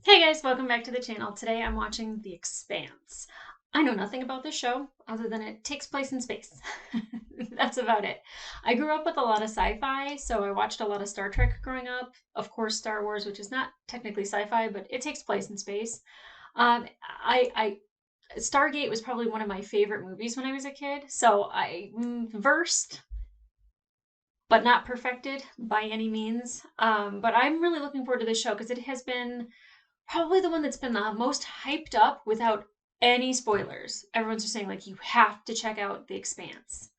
Hey guys, welcome back to the channel. Today I'm watching The Expanse. I know nothing about this show other than it takes place in space. That's about it. I grew up with a lot of sci-fi, so I watched a lot of Star Trek growing up. Of course, Star Wars, which is not technically sci-fi, but it takes place in space. I Stargate was probably one of my favorite movies when I was a kid, so I versed but not perfected by any means. But I'm really looking forward to this show because it has been probably the one that's been the most hyped up without any spoilers. Everyone's just saying, like, you have to check out The Expanse.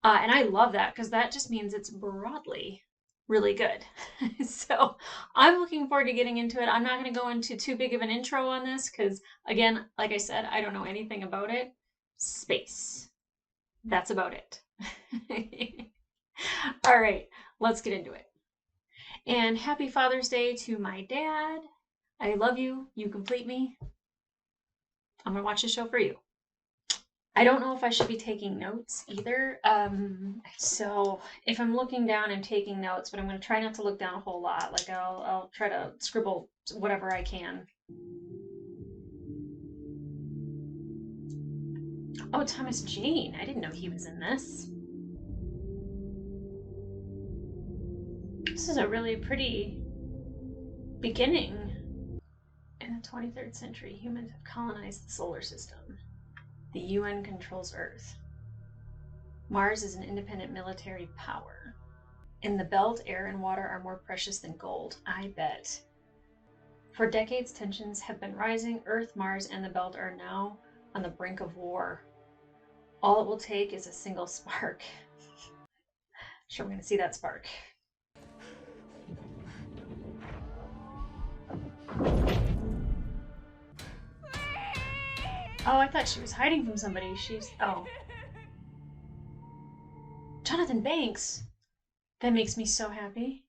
And I love that because that just means it's broadly really good. So I'm looking forward to getting into it. I'm not going to go into too big of an intro on this because, again, like I said, I don't know anything about it. Space. That's about it. All right, let's get into it. And happy Father's Day to my dad. I love you. You complete me. I'm gonna watch the show for you. I don't know if I should be taking notes either. So if I'm looking down, I'm taking notes, but I'm gonna try not to look down a whole lot. Like I'll try to scribble whatever I can. Oh, Thomas Jane. I didn't know he was in this. This is a really pretty beginning. In the 23rd century, humans have colonized the solar system. The UN controls Earth. Mars is an independent military power. In the belt, air and water are more precious than gold. I bet. For decades, tensions have been rising. Earth, Mars, and the belt are now on the brink of war. All it will take is a single spark. Sure, we're going to see that spark. Oh, I thought she was hiding from somebody. Oh. Jonathan Banks! That makes me so happy.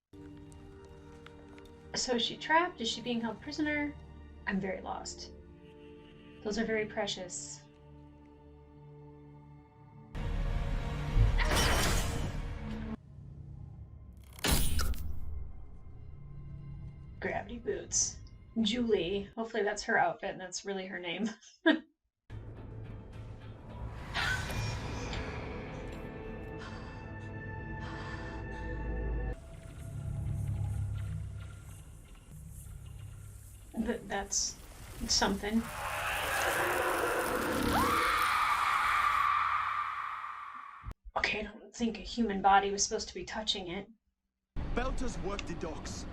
So is she trapped? Is she being held prisoner? I'm very lost. Those are very precious. Gravity boots. Julie. Hopefully that's her outfit and that's really her name. That's something. Okay, I don't think a human body was supposed to be touching it. Belters work the docks,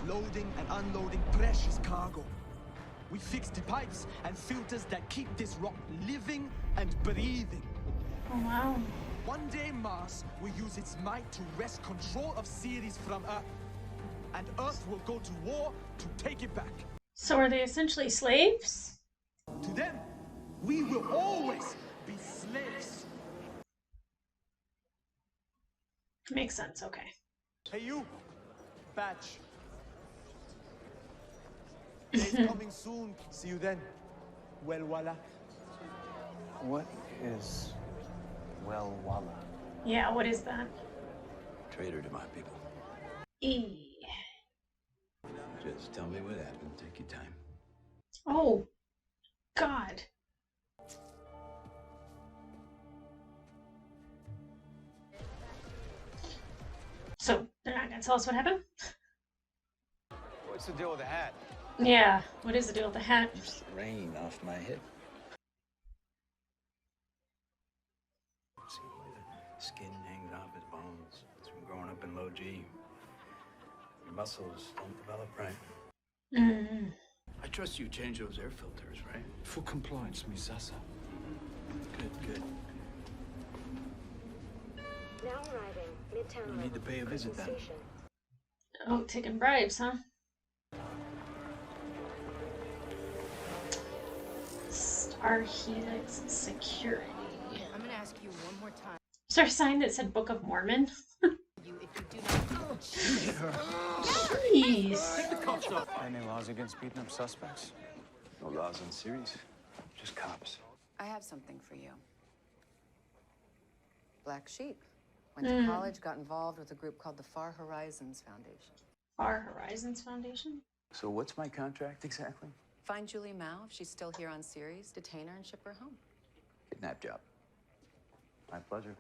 loading and unloading precious cargo. We fix the pipes and filters that keep this rock living and breathing. Oh, wow. One day Mars will use its might to wrest control of Ceres from Earth. And Earth will go to war to take it back. So are they essentially slaves? To them, we will always be slaves. Makes sense, okay. Hey you, Batch. Day's coming soon. See you then. Well, voila. What is well walla? Yeah, what is that? Traitor to my people. Just tell me what happened. Take your time. Oh, God. So, they're not gonna tell us what happened? What's the deal with the hat? Yeah, what is the deal with the hat? Keeps the rain off my head. See the way the skin hangs off his bones. It's from growing up in low G. Your muscles don't develop right. Mm. I trust you change those air filters, right? For compliance, Miss Sasa. Good. Now arriving, Midtown. You'll need to pay a visit then. Station. Oh, taking bribes, huh? Star Helix Security. I'm gonna ask you one more time. Is there a sign that said Book of Mormon? You, if you do not. Jeez. Any laws against beating up suspects? No laws on Ceres. Just cops. I have something for you. Black Sheep. Went to college, got involved with a group called the Far Horizons Foundation. Far Horizons Foundation? So what's my contract exactly? Find Julie Mao if she's still here on series, detain her, and ship her home. Kidnap job. My pleasure.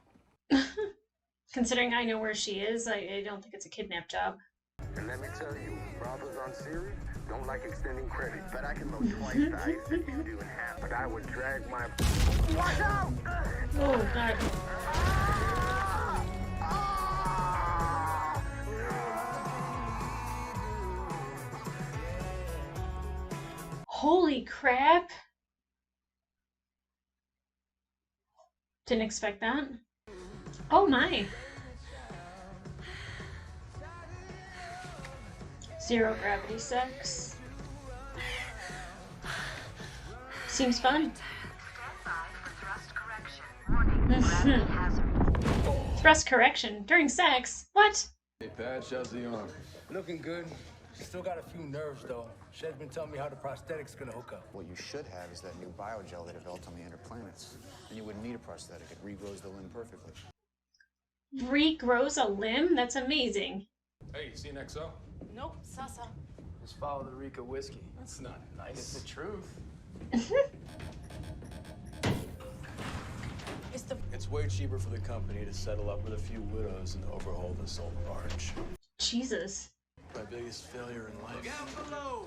Considering I know where she is, I don't think it's a kidnap job. And let me tell you, robbers on series don't like extending credit. But I can load twice the ice if you do in half. But I would drag my... Watch out! Oh, God. Holy crap. Didn't expect that. Oh my. Zero gravity sex. Seems fun. Thrust correction during sex? What? Hey, Patch, how's the arm? Looking good. Still got a few nerves, though. Shed's been telling me how the prosthetic's gonna hook up. What you should have is that new biogel they developed on the inner planets. And you wouldn't need a prosthetic. It regrows the limb perfectly. Regrows a limb? That's amazing. Hey, you seen XO? Nope, Sasa. Just follow the Rica whiskey. That's not nice. It's the truth. It's way cheaper for the company to settle up with a few widows and overhaul this old barge. Jesus. My biggest failure in life. Down below.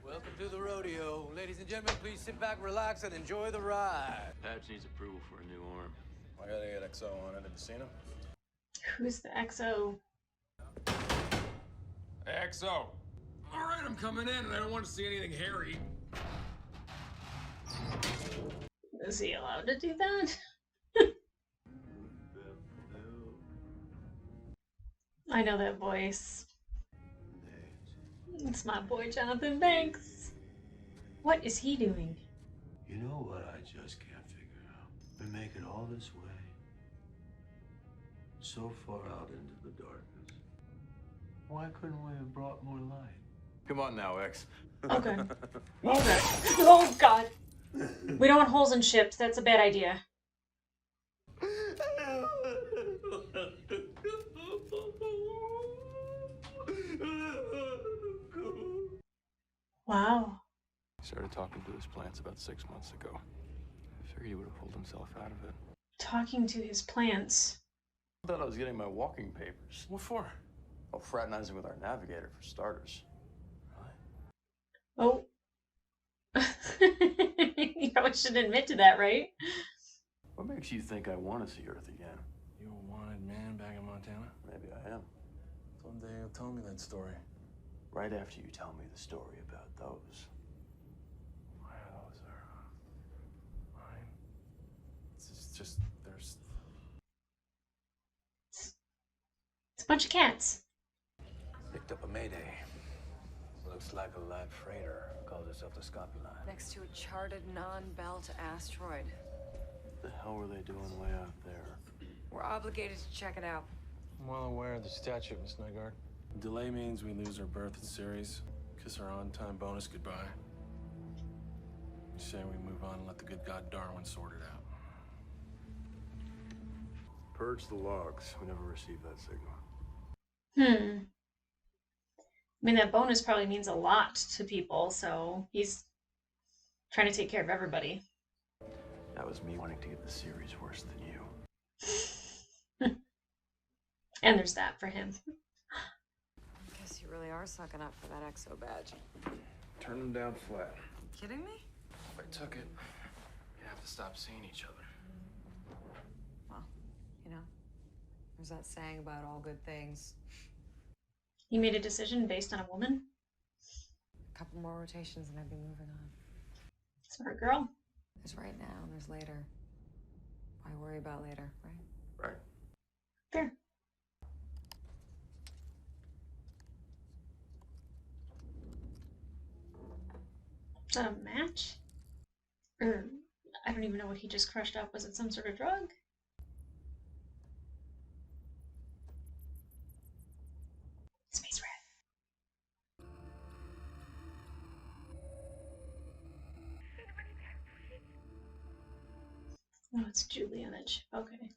Welcome to the rodeo. Ladies and gentlemen, please sit back, relax, and enjoy the ride. Patch needs approval for a new arm. I gotta get XO on it. Have you seen him? Who's the XO? Hey, XO. All right, I'm coming in, and I don't want to see anything hairy. Is he allowed to do that? I know that voice. It's my boy Jonathan Banks. What is he doing? You know what I just can't figure out? We make it all this way, so far out into the darkness. Why couldn't we have brought more light? Come on now, X. Okay. Okay. Oh God. We don't want holes in ships. That's a bad idea. Wow. He started talking to his plants about 6 months ago. I figured he would have pulled himself out of it. Talking to his plants. I thought I was getting my walking papers. What for? Oh, fraternizing with our navigator, for starters. Oh. You probably should admit to that, right? What makes you think I want to see Earth again? You a wanted man back in Montana? Maybe I am. Someday you'll tell me that story. Right after you tell me the story about those. Why those are mine? It's just there's... It's a bunch of cats. Picked up a Mayday. Looks like a live freighter. Calls itself the Scopula. Next to a charted non-belt asteroid. What the hell were they doing way out there? We're obligated to check it out. I'm well aware of the statute, Miss Nygaard. Delay means we lose our berth at series. Kiss our on-time bonus goodbye. You say we move on and let the good God Darwin sort it out. Purge the logs. We never received that signal. I mean, that bonus probably means a lot to people, so he's trying to take care of everybody. That was me wanting to get the series worse than you. And there's that for him. Guess you really are sucking up for that XO badge. Turn them down flat. Kidding me? If I took it, you have to stop seeing each other. Well, you know, there's that saying about all good things. He made a decision based on a woman. A couple more rotations and I'd be moving on. Smart girl. There's right now and there's later. Why worry about later, right? Right. Fair. Is that a match? Or, I don't even know what he just crushed up. Was it some sort of drug? Space rat. Oh, it's Julie on that ship. Okay.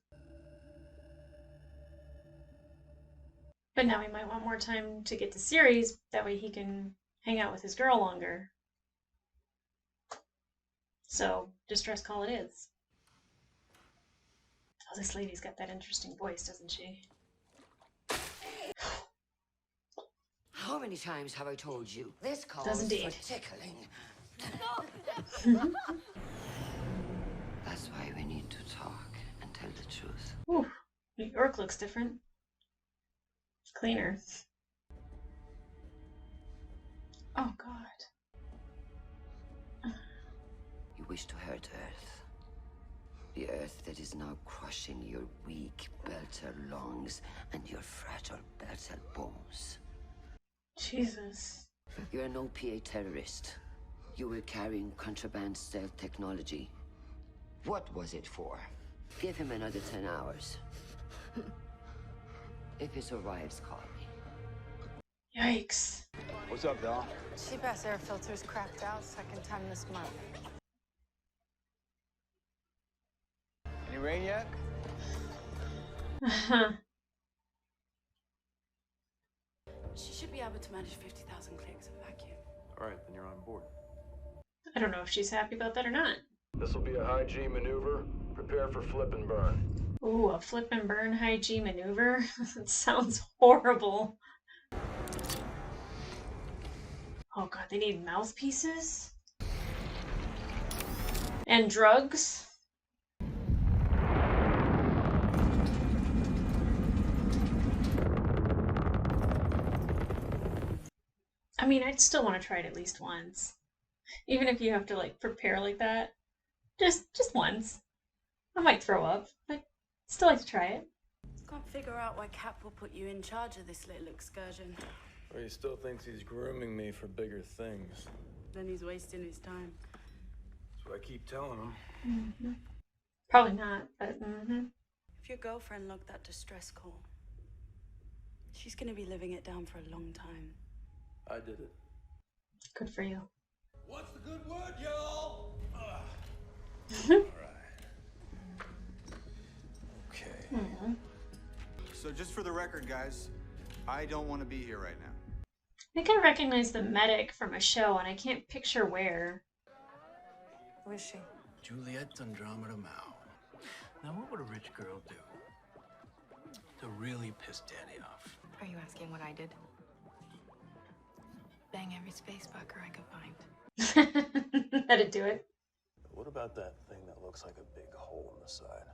But now he might want more time to get to Ceres. That way he can hang out with his girl longer. So, distress call it is. Oh, this lady's got that interesting voice, doesn't she? How many times have I told you? This calls Does indeed. for tickling. That's why we need to talk and tell the truth. Ooh, New York looks different. Cleaner. Oh, God. You wish to hurt Earth. The Earth that is now crushing your weak belter lungs and your fragile belter bones. Jesus. You're an OPA terrorist. You were carrying contraband stealth technology. What was it for? Give him another 10 hours. If he survives, call me. Yikes. What's up, Dal? Cheap ass air filters cracked out second time this month. Any rain yet? She should be able to manage 50,000 clicks and vacuum. All right, then you're on board. I don't know if she's happy about that or not. This will be a high G maneuver. Prepare for flip and burn. Ooh, a flip and burn high G maneuver? That sounds horrible. Oh God, they need mouthpieces? And drugs? I mean, I'd still want to try it at least once. Even if you have to, like, prepare like that. Just once. I might throw up, but still like to try it. Can't figure out why Cap will put you in charge of this little excursion. Or he still thinks he's grooming me for bigger things. Then he's wasting his time. That's what I keep telling him. Mm-hmm. Probably not, but If your girlfriend logged that distress call, she's gonna be living it down for a long time. I did it. Good for you. What's the good word, y'all? Okay. So just for the record, guys, I don't want to be here right now. I think I recognize the medic from a show, and I can't picture where. Who is she? Juliet Andromeda Mao. Now, what would a rich girl do to really piss Daddy off? Are you asking what I did? Bang every space fucker I could find. That'd do it. What about that thing that looks like a big hole in the side?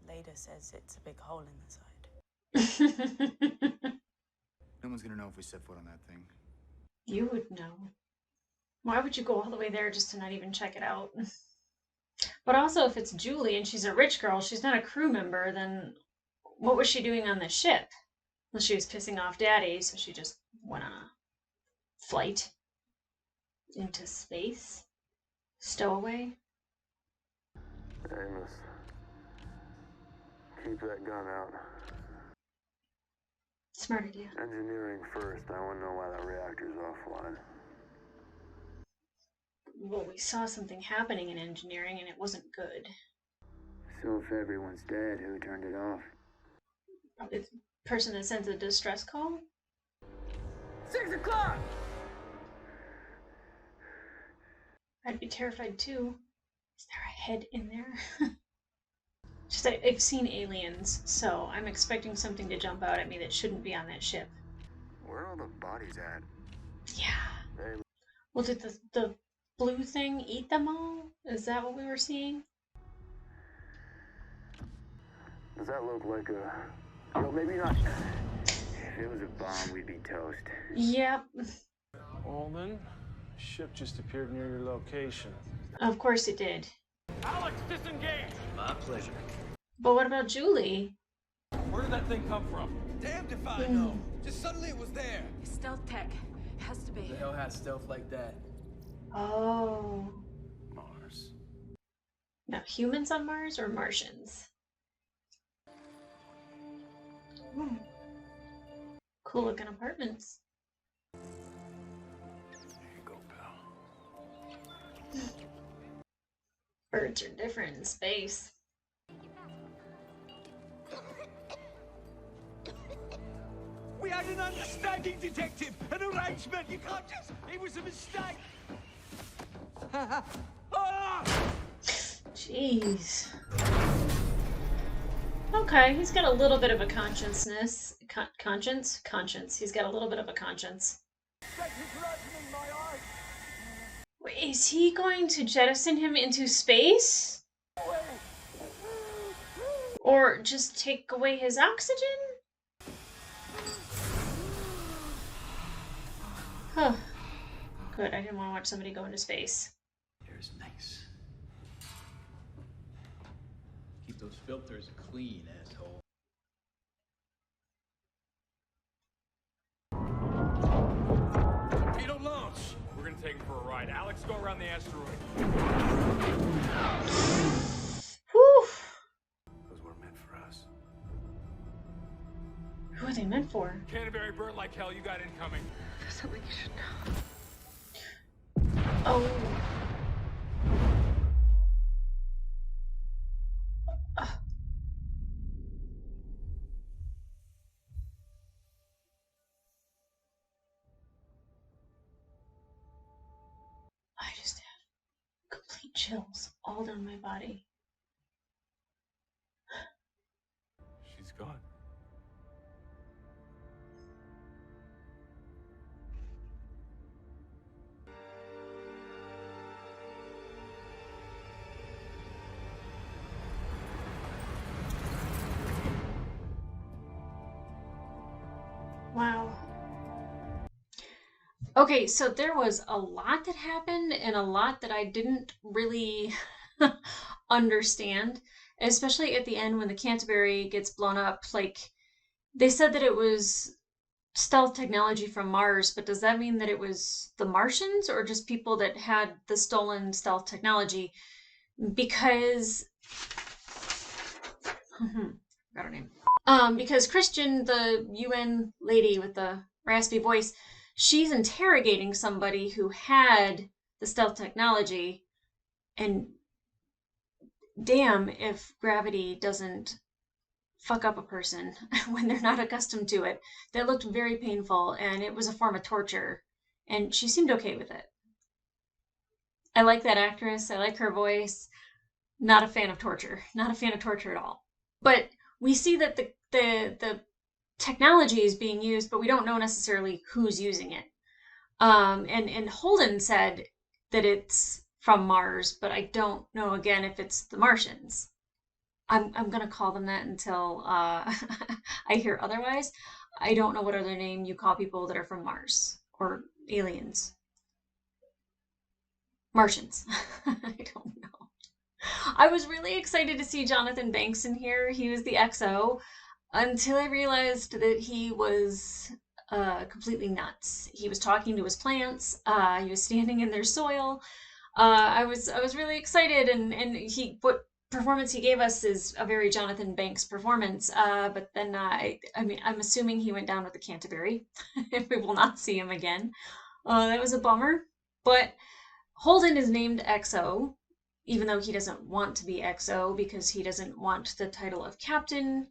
Leda says it's a big hole in the side. No one's gonna know if we set foot on that thing. You would know. Why would you go all the way there just to not even check it out? But also, if it's Julie and she's a rich girl, she's not a crew member, then what was she doing on the ship? Well, she was pissing off Daddy, so she just went on a flight into space. Stowaway. Amos, keep that gun out. Smart idea. Engineering first. I want to know why that reactor's offline. Well, we saw something happening in engineering and it wasn't good. So if everyone's dead, who turned it off? Probably the person that sent the distress call? 6 o'clock! I'd be terrified too. Is there a head in there? Just I've seen aliens, so I'm expecting something to jump out at me that shouldn't be on that ship. Where are all the bodies at? Yeah. Hey, Well, did the blue thing eat them all? Is that what we were seeing? does that look like a... Well, maybe not. If it was a bomb, we'd be toast. Yep. Alden, ship just appeared near your location. Of course it did. Alex, disengage! My pleasure. But what about Julie? Where did that thing come from? Damned if I know. Just suddenly it was there. Stealth tech. It has to be. The hell has stealth like that? Oh. Mars. Now, humans on Mars or Martians? Cool looking apartments. There you go, pal. Birds are different in space. had an understanding, detective! An arrangement! You can't just... It was a mistake! Ah! Jeez. Okay, he's got a little bit of a consciousness. Conscience? Conscience. He's got a little bit of a conscience. Wait, is he going to jettison him into space? Or just take away his oxygen? Huh. Good, I didn't want to watch somebody go into space. Air's nice. Keep those filters clean, asshole. Torpedo launch. We're gonna take him for a ride. Alex, go around the asteroid. Whew. Those were meant for us. Who are they meant for? Canterbury burnt like hell. You got incoming. There's something you should know. Oh. I just have complete chills all down my body. She's gone. Wow. Okay, so there was a lot that happened and a lot that I didn't really understand, especially at the end when the Canterbury gets blown up. Like, they said that it was stealth technology from Mars, but does that mean that it was the Martians or just people that had the stolen stealth technology? Because got her name. Because Christian, the UN lady with the raspy voice, she's interrogating somebody who had the stealth technology, and damn if gravity doesn't fuck up a person when they're not accustomed to it. That looked very painful, and it was a form of torture, and she seemed okay with it. I like that actress. I like her voice. Not a fan of torture. Not a fan of torture at all. But we see that the technology is being used, but we don't know necessarily who's using it. And Holden said that it's from Mars, but I don't know again if it's the Martians. I'm gonna call them that until I hear otherwise. I don't know what other name you call people that are from Mars or aliens. Martians. I don't know. I was really excited to see Jonathan Banks in here. He was the XO until I realized that he was completely nuts. He was talking to his plants. He was standing in their soil. I was really excited, and what performance he gave us is a very Jonathan Banks performance. But then I mean, I'm assuming he went down with the Canterbury. We will not see him again. That was a bummer. But Holden is named XO, even though he doesn't want to be XO because he doesn't want the title of captain.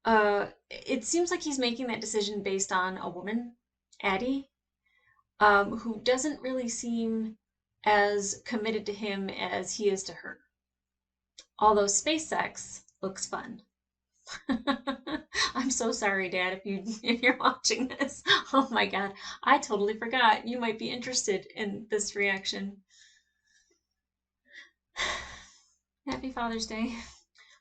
It seems like he's making that decision based on a woman, Addie, who doesn't really seem as committed to him as he is to her. Although space sex looks fun. I'm so sorry, Dad, if you're watching this. Oh my God, I totally forgot. You might be interested in this reaction. Happy Father's Day.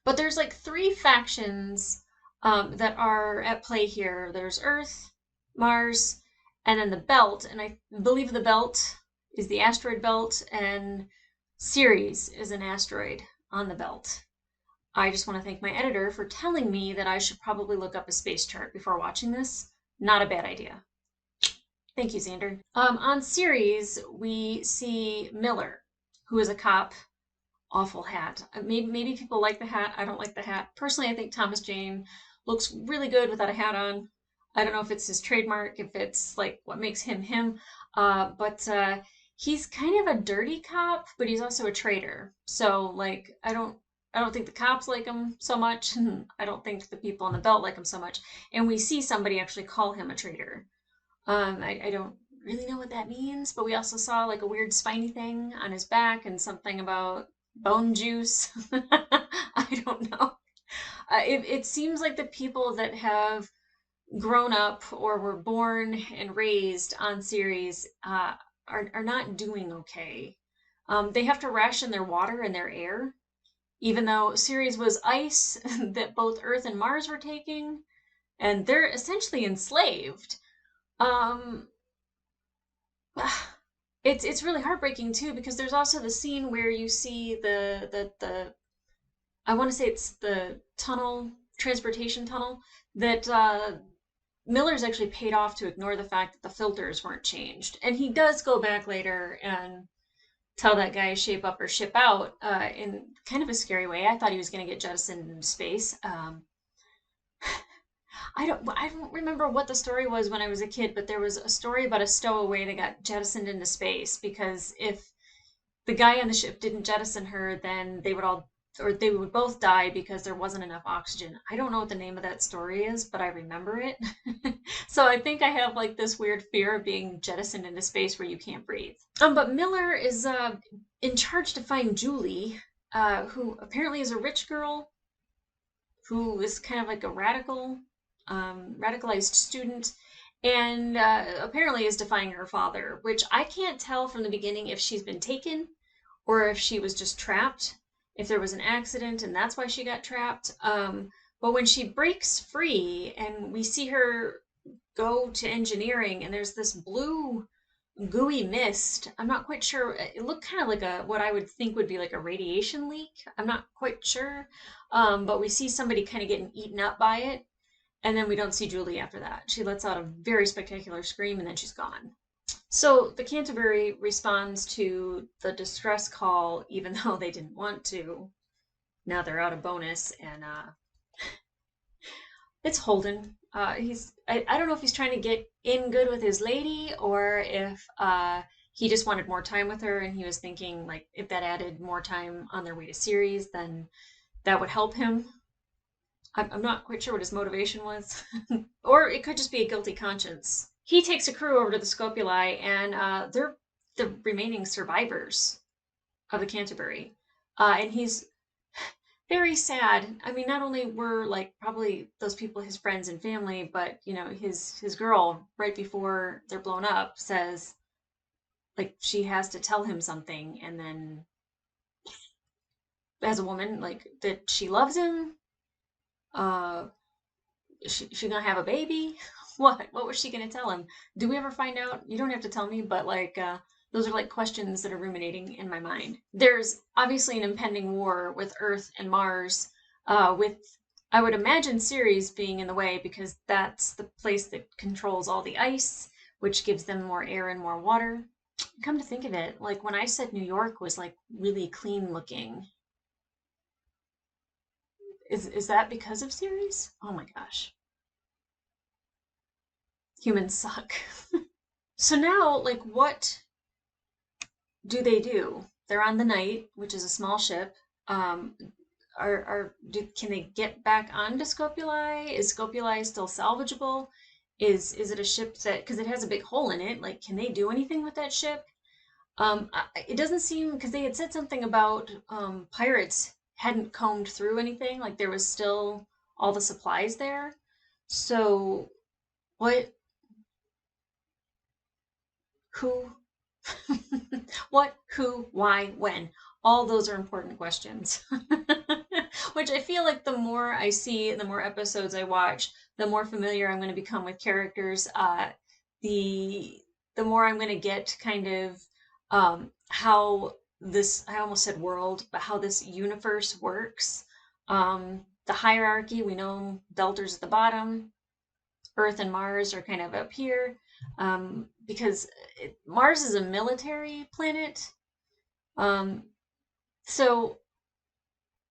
But there's like 3 factions that are at play here. There's Earth, Mars, and then the Belt. And I believe the Belt is the asteroid belt, and Ceres is an asteroid on the belt. I just want to thank my editor for telling me that I should probably look up a space chart before watching this. Not a bad idea. Thank you, Xander. On Ceres, we see Miller, who is a cop. Awful hat. Maybe people like the hat. I don't like the hat. Personally, I think Thomas Jane looks really good without a hat on. I don't know if it's his trademark, if it's like what makes him him. But he's kind of a dirty cop, but he's also a traitor. So like, I don't I don't think the cops like him so much, and I don't think the people on the belt like him so much. And we see somebody actually call him a traitor. I don't really know what that means, but we also saw like a weird spiny thing on his back and something about bone juice. I don't know. It seems like the people that have grown up or were born and raised on series are not doing okay. They have to ration their water and their air, even though Ceres was ice that both Earth and Mars were taking, and they're essentially enslaved. Um, it's really heartbreaking too, because there's also the scene where you see the I want to say it's the tunnel, transportation tunnel, that Miller's actually paid off to ignore the fact that the filters weren't changed. And he does go back later and tell that guy shape up or ship out in kind of a scary way. I thought he was going to get jettisoned into space. I don't remember what the story was when I was a kid, but there was a story about a stowaway that got jettisoned into space because if the guy on the ship didn't jettison her, then they would both die because there wasn't enough oxygen. I don't know what the name of that story is, but I remember it. So I think I have like this weird fear of being jettisoned into space where you can't breathe. But Miller is in charge to find Julie, who apparently is a rich girl who is kind of like a radicalized student, and apparently is defying her father, which I can't tell from the beginning if she's been taken or if she was just trapped, if there was an accident and that's why she got trapped. But when she breaks free and we see her go to engineering and there's this blue gooey mist, I'm not quite sure. It looked kind of like what I would think would be like a radiation leak. I'm not quite sure. But we see somebody kind of getting eaten up by it. And then we don't see Julie after that. She lets out a very spectacular scream and then she's gone. So the Canterbury responds to the distress call, even though they didn't want to. Now they're out of bonus, and it's Holden. I don't know if he's trying to get in good with his lady or if he just wanted more time with her, and he was thinking like if that added more time on their way to Ceres, then that would help him. I'm not quite sure what his motivation was. Or it could just be a guilty conscience. He takes a crew over to the Scopuli, and they're the remaining survivors of the Canterbury. And he's very sad. I mean, not only were like probably those people his friends and family, but you know, his girl right before they're blown up says like she has to tell him something, and then as a woman, like that she loves him. She gonna have a baby? What was she gonna tell him? Do we ever find out? You don't have to tell me, but like those are like questions that are ruminating in my mind. There's obviously an impending war with Earth and Mars, with I would imagine Ceres being in the way because that's the place that controls all the ice, which gives them more air and more water. Come to think of it, like when I said New York was like really clean looking, is that because of Ceres? Oh my gosh. Humans suck. So now, like, what do they do? They're on the Knight, which is a small ship. Can they get back onto Scopuli? Is Scopuli still salvageable? Is it a ship that, because it has a big hole in it, like, can they do anything with that ship? It doesn't seem, because they had said something about pirates hadn't combed through anything, like there was still all the supplies there. So what, who, what, who, why, when? All those are important questions. Which I feel like the more I see, the more episodes I watch, the more familiar I'm going to become with characters. The more I'm going to get kind of how this, I almost said world, but how this universe works. The hierarchy, we know Delta's at the bottom, Earth and Mars are kind of up here, because Mars is a military planet. So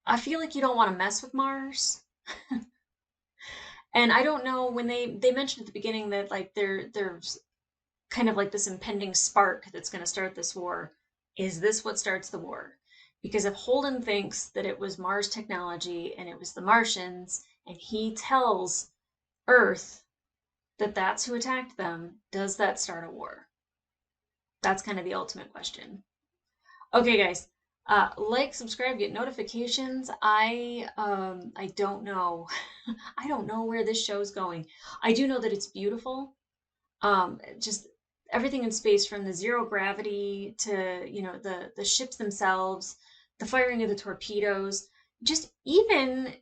I feel like you don't want to mess with Mars. And I don't know, when they mentioned at the beginning that like there's kind of like this impending spark that's going to start this war. Is this what starts the war? Because if Holden thinks that it was Mars technology and it was the Martians, and he tells Earth that that's who attacked them, does that start a war? That's kind of the ultimate question. Okay, guys, like, subscribe, get notifications. I don't know. I don't know where this show's going. I do know that it's beautiful. Just everything in space, from the zero gravity to, you know, the ships themselves, the firing of the torpedoes, just even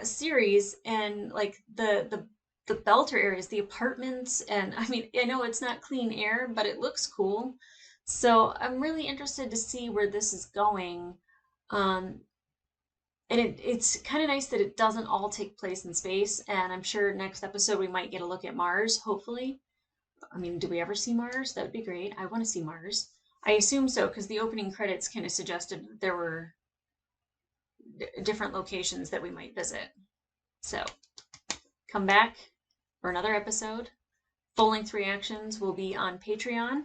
series and like the belter areas, the apartments, and I mean, I know it's not clean air, but it looks cool. So I'm really interested to see where this is going. Um, and it's kind of nice that it doesn't all take place in space. And I'm sure next episode we might get a look at Mars, hopefully. I mean, do we ever see Mars? That would be great. I want to see Mars. I assume so, because the opening credits kind of suggested that there were different locations that we might visit. So, come back for another episode. Full-length reactions will be on Patreon.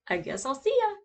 I guess I'll see ya.